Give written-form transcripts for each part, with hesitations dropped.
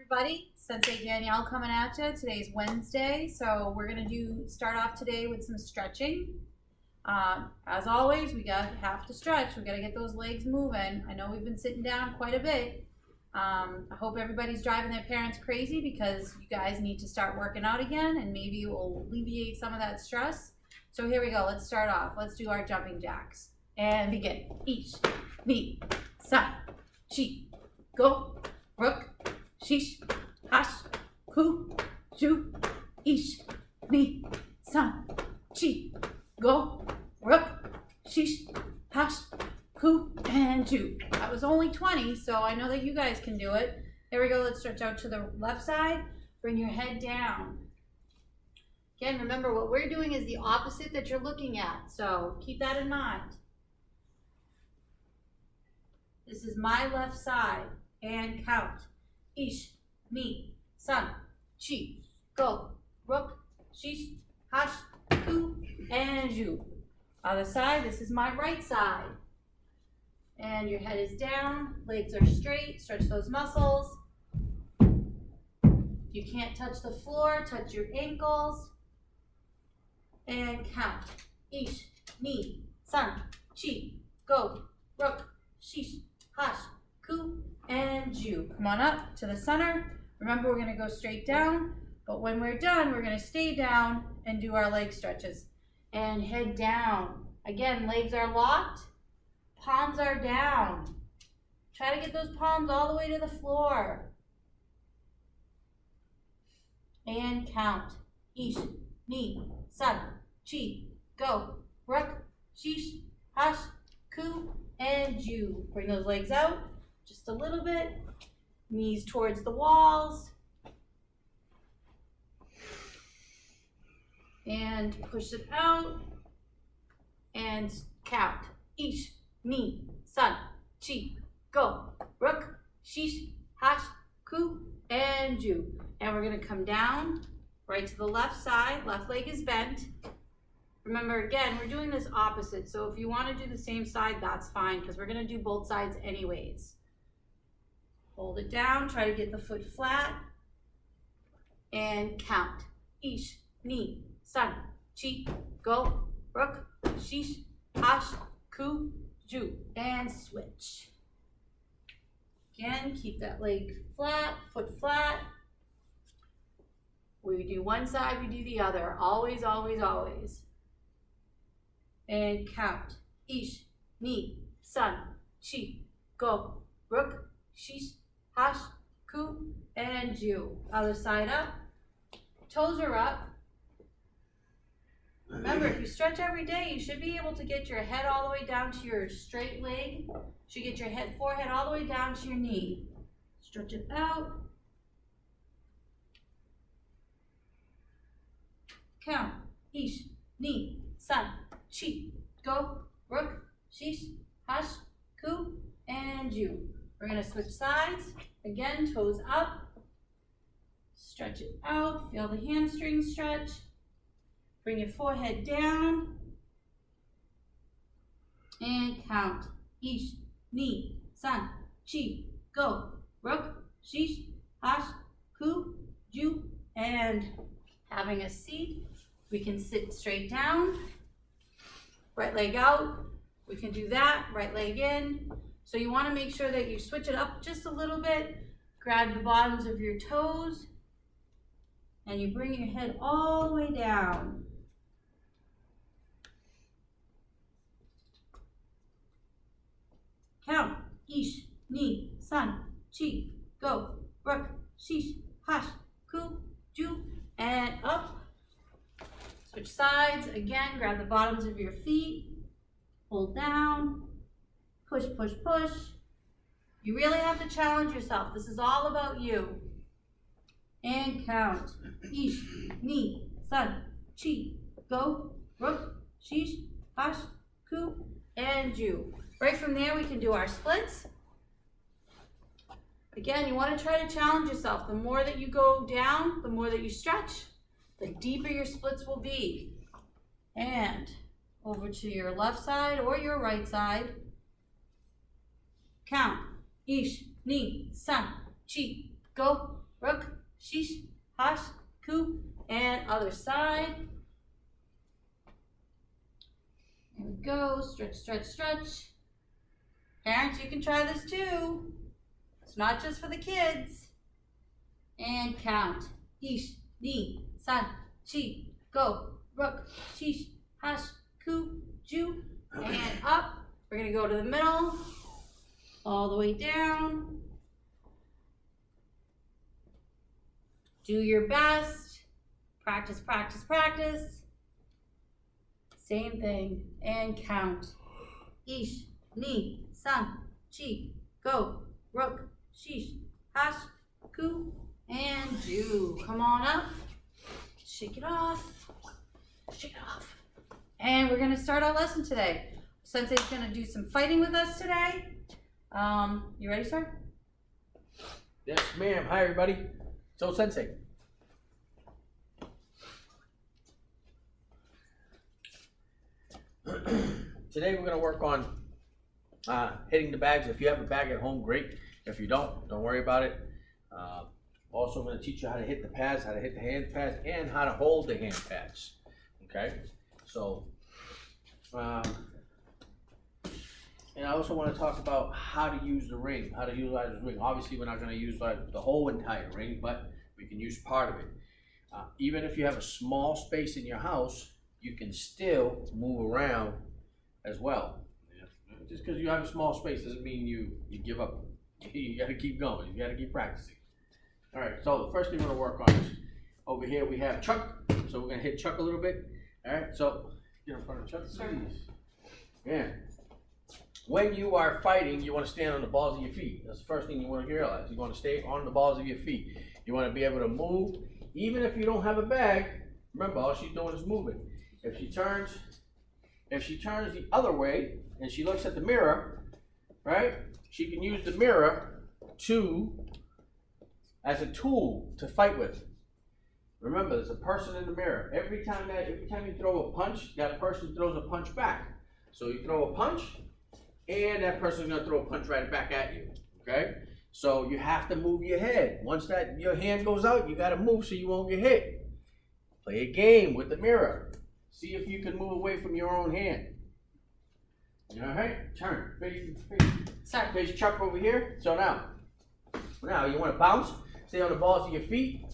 everybody. Sensei Danielle coming at you. Today's Wednesday, so we're gonna start off today with some stretching. As always, we have to stretch. We gotta get those legs moving. I know we've been sitting down quite a bit. I hope everybody's driving their parents crazy because you guys need to start working out again, and maybe it will alleviate some of that stress. So here we go. Let's start off. Let's do our jumping jacks and begin. Ish, ni, sa, chi, go, rook, shish, hash, ku, ju, ish, ni, san, chi, go, rook, shish, hash, ku, and ju. That was only 20, so I know that you guys can do it. There we go. Let's stretch out to the left side. Bring your head down. Again, remember what we're doing is the opposite that you're looking at, so keep that in mind. This is my left side, and count. Ish, ni, san, chi, go, rook, shish, hash, ku, and ju. Other side, this is my right side. And your head is down, legs are straight, stretch those muscles. If you can't touch the floor, touch your ankles. And count. Ish, ni, san, chi, go, rook, shish, hash, ku, and ju. Come on up to the center. Remember, we're gonna go straight down, but when we're done, we're gonna stay down and do our leg stretches. And head down. Again, legs are locked, palms are down. Try to get those palms all the way to the floor. And count. Ish, ni, san, chi, go, rook, shish, hash, ku, and ju. Bring those legs out just a little bit. Knees towards the walls. And push it out. And count. Ish, ni, san, chi, go, rook, shish, hash, ku, and ju. And we're gonna come down right to the left side. Left leg is bent. Remember, again, we're doing this opposite. So if you want to do the same side, that's fine because we're going to do both sides anyways. Hold it down. Try to get the foot flat. And count. Ish, ni, san, chi, go, rook, shish, hash, ku, ju. And switch. Again, keep that leg flat, foot flat. We do one side, we do the other. Always, always, always. And count. Ish, ni, san, chi, go, rook, shish, hash, ku, and ju. Other side up. Toes are up. Remember, if you stretch every day, you should be able to get your head all the way down to your straight leg. You should get your forehead all the way down to your knee. Stretch it out. Count. Ish, ni, san, chi, go, rook, shish, hash, ku, and ju. We're going to switch sides. Again, toes up. Stretch it out. Feel the hamstring stretch. Bring your forehead down. And count. Ish, ni, san, chi, go, rook, shish, hash, ku, ju, and having a seat. We can sit straight down. Right leg out. We can do that. Right leg in. So you want to make sure that you switch it up just a little bit. Grab the bottoms of your toes. And you bring your head all the way down. Count. Ish, ni, san, chi, go, rook, shish, hash, ku, ju, and up. Switch sides. Again, grab the bottoms of your feet. Hold down. Push, push, push. You really have to challenge yourself. This is all about you. And count. Ish, ni, san, chi, go, rook, shish, hash, ku, and ju. Right from there, we can do our splits. Again, you want to try to challenge yourself. The more that you go down, the more that you stretch, the deeper your splits will be. And over to your left side or your right side. Count. Ish, ni, san, chi, go, rook, sheesh, hash, coup, and other side. Here we go, stretch, stretch, stretch. Parents, you can try this too. It's not just for the kids. And count. Ish, ni, san, chi, go, rook, sheesh, hash, coup, ju, and up. We're gonna go to the middle, all the way down. Do your best. Practice, practice, practice. Same thing. And count. Ish, ni, san, chi, go, rook, sheesh, hash, coup, and ju. Come on up. Shake it off. Shake it off. And we're gonna start our lesson today. Sensei's gonna do some fighting with us today. You ready, sir? Yes, ma'am. Hi, everybody. So, Sensei. Today we're going to work on hitting the bags. If you have a bag at home, great. If you don't worry about it. Also, I'm going to teach you how to hit the pads, how to hit the hand pads, and how to hold the hand pads. Okay? So, and I also want to talk about how to use the ring, how to utilize the ring. Obviously, we're not going to use the whole entire ring, but we can use part of it. Even if you have a small space in your house, you can still move around as well. Just because you have a small space doesn't mean you give up. You got to keep going. You got to keep practicing. All right, so the first thing we're going to work on is over here we have Chuck. So we're going to hit Chuck a little bit. All right, so get in front of Chuck, please. Yeah. When you are fighting, you want to stand on the balls of your feet. That's the first thing you want to realize. You want to stay on the balls of your feet. You want to be able to move. Even if you don't have a bag, remember, all she's doing is moving. If she turns the other way and she looks at the mirror, right? She can use the mirror as a tool to fight with. Remember, there's a person in the mirror. Every time you throw a punch, that person throws a punch back. So you throw a punch, and that person's gonna throw a punch right back at you. Okay? So you have to move your head. Once your hand goes out, you gotta move so you won't get hit. Play a game with the mirror. See if you can move away from your own hand. All right? Turn. Face Chuck over here. So now you want to bounce. Stay on the balls of your feet.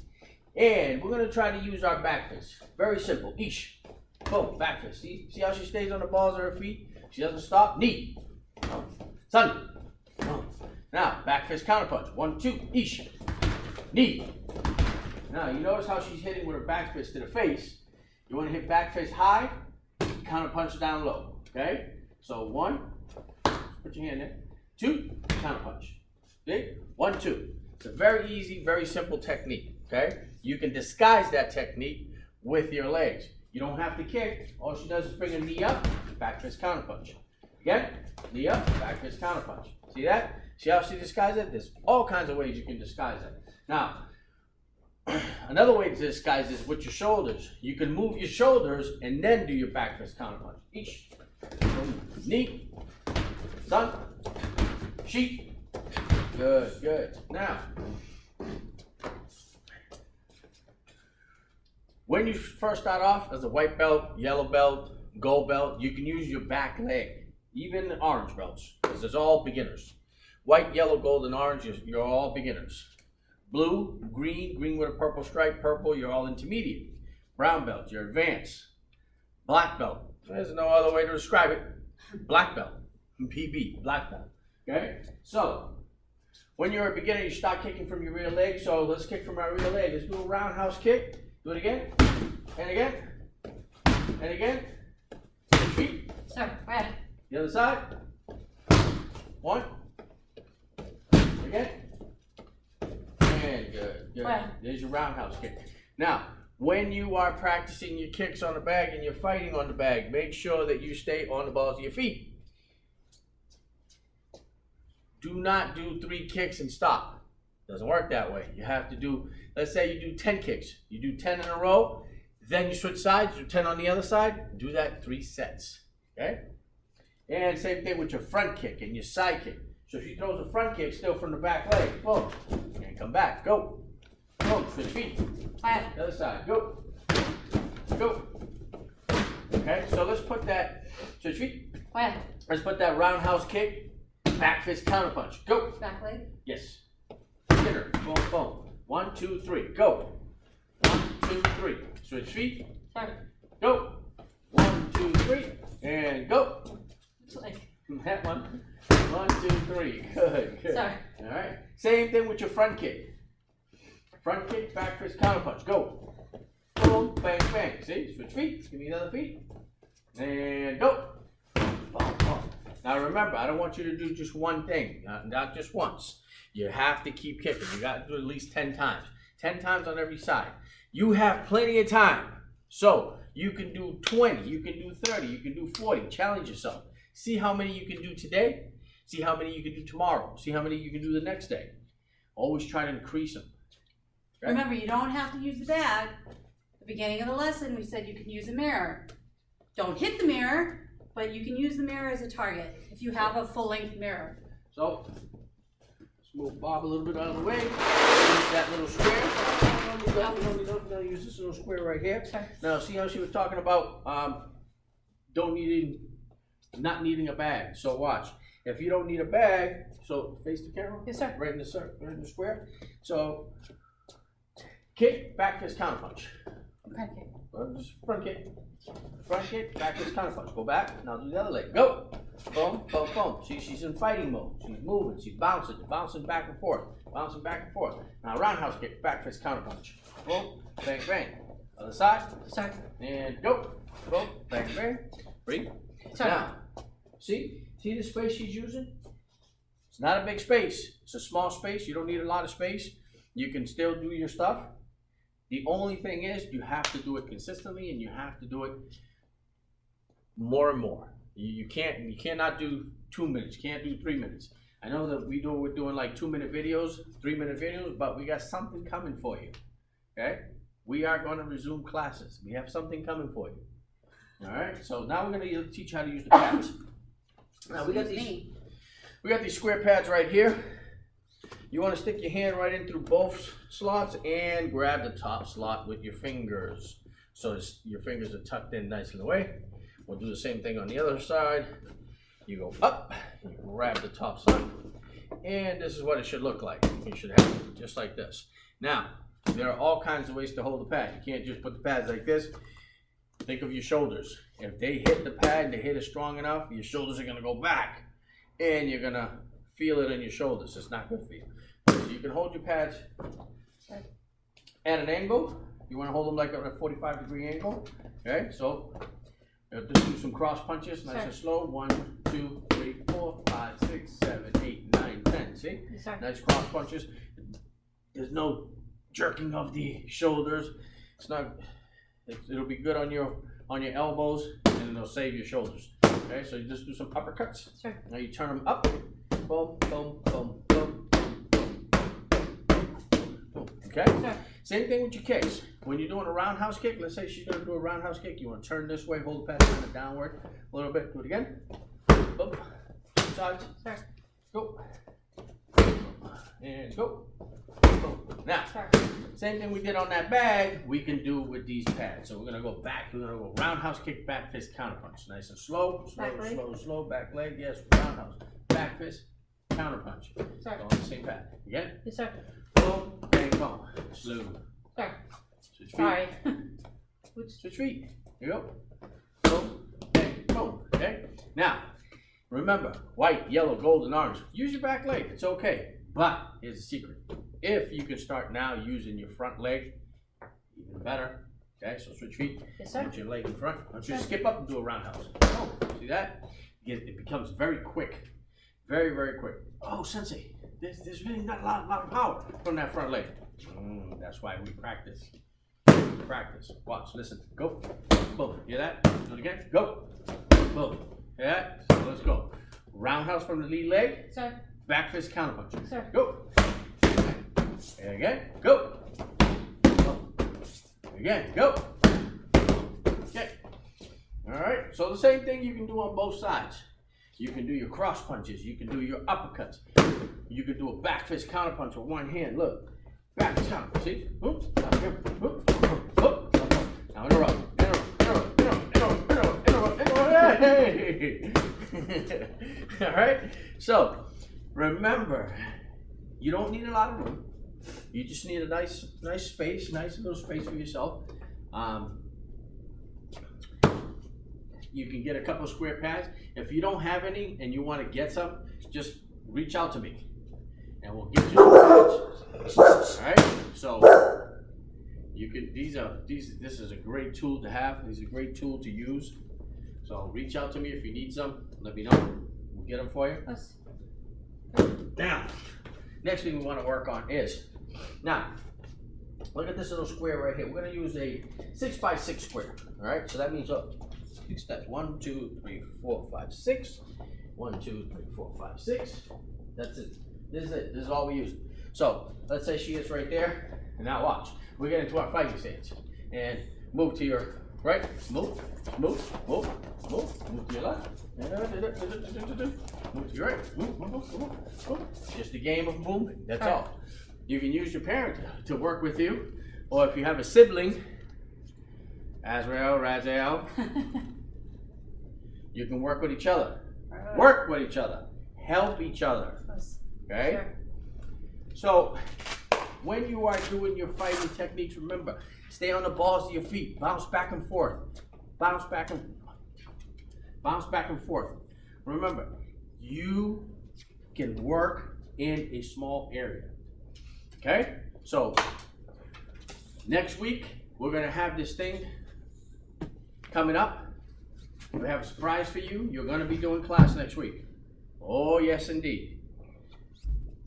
And we're going to try to use our back fist. Very simple. Ish. Boom. Back fist. See how she stays on the balls of her feet? She doesn't stop. Knee. Sun. Now, back fist counterpunch. 1, 2. Ish. Knee. Now, you notice how she's hitting with her back fist to the face. You want to hit back fist high, counter punch down low. Okay? So 1, put your hand there. 2, counter punch. Okay? 1, 2. It's a very easy, very simple technique. Okay? You can disguise that technique with your legs. You don't have to kick. All she does is bring a knee up, back fist counter punch. Again, knee up, back fist counter punch. See that? See how she disguises it? There's all kinds of ways you can disguise it. Now, another way to disguise this with your shoulders. You can move your shoulders and then do your back fist counter punch. Ish. Knee. Sun. Sheep. Good, good. Now, when you first start off as a white belt, yellow belt, gold belt, you can use your back leg. Even orange belts, because it's all beginners. White, yellow, gold, and orange, you're all beginners. Blue, green with a purple stripe, purple, you're all intermediate. Brown belt, you're advanced. Black belt, there's no other way to describe it. Black belt, PB, black belt. Okay? So, when you're a beginner, you start kicking from your rear leg. So let's kick from our rear leg. Let's do a roundhouse kick. Do it again, and again, and again. Retreat. Sir, go ahead. The other side. 1. Again. And good, good. Wow. There's your roundhouse kick. Now, when you are practicing your kicks on the bag and you're fighting on the bag, make sure that you stay on the balls of your feet. Do not do 3 kicks and stop. Doesn't work that way. You have to do, let's say you do 10 kicks. You do 10 in a row, then you switch sides, do 10 on the other side. Do that 3 sets. Okay? And same thing with your front kick and your side kick. So she throws a front kick still from the back leg. Boom. And come back. Go. Boom, switch feet. Quiet. The other side, go. Go. Okay, so let's put that, switch feet. Quiet. Let's put that roundhouse kick, back fist counter punch. Go. Back leg. Yes. Hit her. Boom, boom. 1, 2, 3. Go. 1, 2, 3. Switch feet. Sorry. Go. 1, 2, 3. And go. Which leg? That one. 1, 2, 3. Good, good. Sorry. All right. Same thing with your front kick. Front kick, back fist counter punch. Go. Boom, bang, bang. See? Switch feet. Give me the other feet. And go. Boom, boom. Now remember, I don't want you to do just one thing, not just once. You have to keep kicking. You got to do at least 10 times. 10 times on every side. You have plenty of time. So you can do 20, you can do 30, you can do 40. Challenge yourself. See how many you can do today. See how many you can do tomorrow. See how many you can do the next day. Always try to increase them. Okay? Remember, you don't have to use the bag. At the beginning of the lesson, we said you can use a mirror. Don't hit the mirror, but you can use the mirror as a target if you have a full-length mirror. So, let's move Bob a little bit out of the way. Use that little square. No, use this little square right here. Sorry. Now, see how she was talking about not needing a bag. So watch. If you don't need a bag, so face the camera. Yes, sir. Right in the square. So, kick, back fist counter punch. Okay. Just front kick. Front kick, back fist counter punch. Go back. Now do the other leg. Go. Boom, boom, boom. See, she's in fighting mode. She's moving. She's bouncing back and forth. Bouncing back and forth. Now roundhouse kick, back fist counter punch. Boom, bang, bang. Other side. Sorry. And go. Boom, bang, bang. Breathe. Sorry. Now, see the space she's using? It's not a big space. It's a small space. You don't need a lot of space. You can still do your stuff. The only thing is you have to do it consistently and you have to do it more and more. You cannot do 2 minutes. You can't do 3 minutes. I know that we're doing like 2-minute videos, 3-minute videos, but we got something coming for you. Okay? We are going to resume classes. We have something coming for you. All right? So now we're going to teach how to use the pads. Now we got these square pads right here. You want to stick your hand right in through both slots and grab the top slot with your fingers. So your fingers are tucked in nicely away. We'll do the same thing on the other side. You go up, you grab the top slot, and this is what it should look like. You should have it just like this. Now, there are all kinds of ways to hold the pad. You can't just put the pads like this. Think of your shoulders. If they hit the pad, they hit it strong enough, your shoulders are gonna go back, and you're gonna feel it in your shoulders. It's not good for you. So you can hold your pads at an angle. You want to hold them like at a 45-degree angle. Okay, so just do some cross punches, nice and slow. 1, 2, 3, 4, 5, 6, 7, 8, 9, 10. See? Nice cross punches. There's no jerking of the shoulders. It's not. It'll be good on your elbows, and it'll save your shoulders. Okay, so you just do some uppercuts. Sure. Now you turn them up. Boom, boom, boom, boom, boom, boom. Okay? Sure. Same thing with your kicks. When you're doing a roundhouse kick, let's say she's going to do a roundhouse kick. You want to turn this way, hold the pad, turn it downward a little bit. Do it again. Boom. Sides. Sure. Go. And go. Boom. Now, same thing we did on that bag, we can do with these pads. So we're going to go back. We're going to go roundhouse kick, back fist, counter punch. Nice and slow, slow, back leg. Yes, roundhouse. Back fist, counter punch. Sorry. On the same pad. Again. Yes, sir. Boom, bang, boom. Slow. Sorry. Switch feet. Sorry. Switch feet. Here you go. Boom, bang, boom. Okay? Now, remember, white, yellow, gold, and orange. Use your back leg. It's okay. But here's the secret. If you can start now using your front leg, even better. Okay, so switch feet. Yes, sir. Put your leg in front. Why don't you skip up and do a roundhouse? Oh, see that? It becomes very quick. Very, very quick. Oh, Sensei, there's really not a lot of power from that front leg. That's why we practice. Practice. Watch, listen. Go. Boom. Hear that? Do it again. Go. Boom. Hear that? So let's go. Roundhouse from the lead leg. Sir. Back fist counter punch. Sir. Go. And again. Go. Again. Go. Okay. All right. So the same thing you can do on both sides. You can do your cross punches. You can do your uppercuts. You can do a back fist counter punch with one hand. Look. back, down, see? Down here, now interrupt, hey! All right, so remember, you don't need a lot of room. You just need a nice space, nice little space for yourself. You can get a couple of square pads. If you don't have any and you want to get some, just reach out to me and we'll get you some pads. All right, so you can, this is a great tool to have. These are a great tool to use. So reach out to me if you need some. Let me know. We'll get them for you. Now, next thing we want to work on is, now, look at this little square right here. We're going to use a 6x6 square. All right, so that means 6 steps. 1, 2, 3, 4, 5, 6. 1, 2, 3, 4, 5, 6. That's it. This is it. This is all we use. So let's say she is right there. And now watch. We get into our fighting stance. And move to your right. Move to your left. Move to your right. Move. Just a game of movement. That's all. You can use your parent to work with you, or if you have a sibling, Razel, you can work with each other. Work with each other. Help each other. Okay? Sure. So, when you are doing your fighting techniques, remember, stay on the balls of your feet. Bounce back and forth. Bounce back and forth. Remember, you can work in a small area. Okay? So, next week, we're going to have this thing coming up. We have a surprise for you. You're going to be doing class next week. Oh, yes, indeed.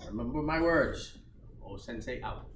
Remember my words. Oh, Sensei out.